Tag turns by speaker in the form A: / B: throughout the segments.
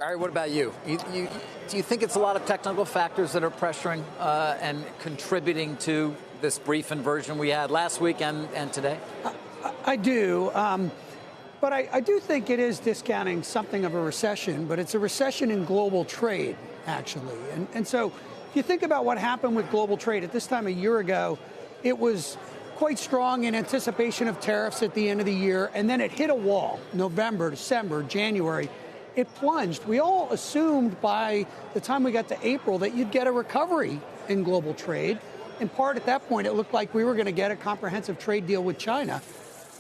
A: Barry, what about you? Do you think it's a lot of technical factors that are pressuring and contributing to this brief inversion we had last week and today?
B: I do. But I do think it is discounting something of a recession, but it's a recession in global trade, actually. And so if you think about what happened with global trade at this time a year ago, it was quite strong in anticipation of tariffs at the end of the year, and then it hit a wall. November, December, January, it plunged. We all assumed by the time we got to April that you'd get a recovery in global trade. In part, at that point, it looked like we were going to get a comprehensive trade deal with China.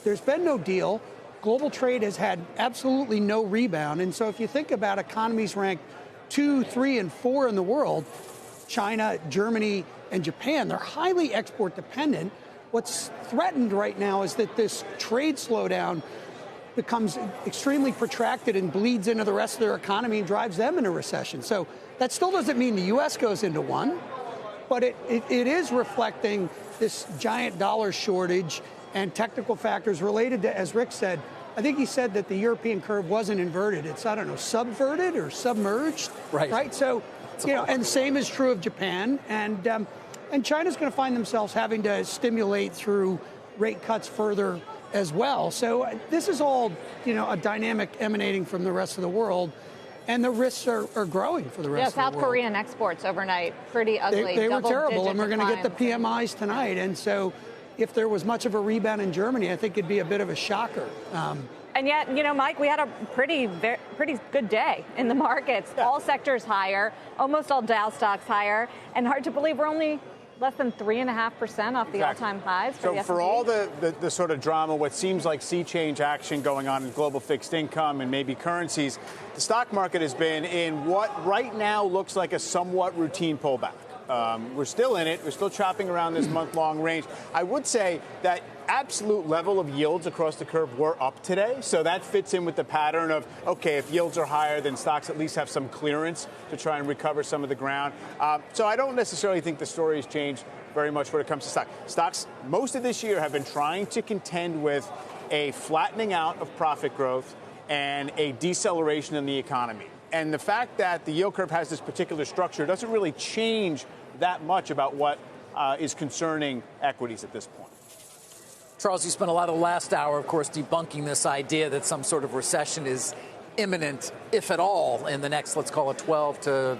B: There's been no deal. Global trade has had absolutely no rebound. And so if you think about economies ranked 2, 3, and 4 in the world, China, Germany, and Japan, they're highly export dependent. What's threatened right now is that this trade slowdown becomes extremely protracted and bleeds into the rest of their economy and drives them into recession. So that still doesn't mean the U.S. goes into one, but it is reflecting this giant dollar shortage and technical factors related to, as Rick said, I think he said that the European curve wasn't inverted. It's, I don't know, subverted or submerged. Right. So, and same is true of Japan. And China's going to find themselves having to stimulate through rate cuts further as well. So this is all, a dynamic emanating from the rest of the world. And the risks are growing for the rest of the world.
C: South Korean exports overnight, pretty ugly.
B: They were terrible, and we're going to get the
C: declines.
B: PMIs tonight. And so if there was much of a rebound in Germany, I think it'd be a bit of a shocker.
C: And yet, Mike, we had a pretty good day in the markets. Yeah. All sectors higher, almost all Dow stocks higher, and hard to believe we're only less than 3.5% off the all-time highs for the S&P.
D: For all the sort of drama, what seems like sea change action going on in global fixed income and maybe currencies, the stock market has been in what right now looks like a somewhat routine pullback. We're still in it. We're still chopping around this month-long range. I would say that absolute level of yields across the curve were up today. So that fits in with the pattern of, okay, if yields are higher, then stocks at least have some clearance to try and recover some of the ground. So I don't necessarily think the story has changed very much when it comes to stocks. Stocks, most of this year, have been trying to contend with a flattening out of profit growth and a deceleration in the economy. And the fact that the yield curve has this particular structure doesn't really change that much about what is concerning equities at this point.
A: Charles, you spent a lot of the last hour, of course, debunking this idea that some sort of recession is imminent, if at all, in the next, let's call it 12 to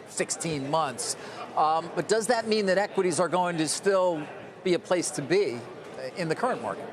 A: 16 months. But does that mean that equities are going to still be a place to be in the current market?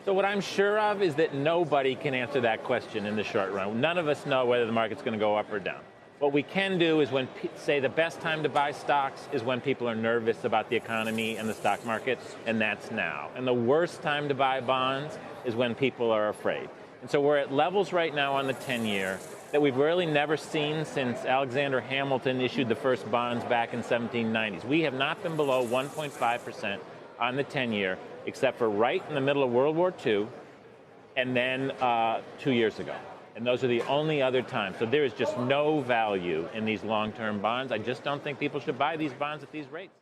E: So what I'm sure of is that nobody can answer that question in the short run. None of us know whether the market's going to go up or down. What we can do is say the best time to buy stocks is when people are nervous about the economy and the stock market, and that's now. And the worst time to buy bonds is when people are afraid. And so we're at levels right now on the 10-year that we've really never seen since Alexander Hamilton issued the first bonds back in 1790s. We have not been below 1.5% on the 10-year, except for right in the middle of World War II and then 2 years ago. And those are the only other times. So there is just no value in these long-term bonds. I just don't think people should buy these bonds at these rates.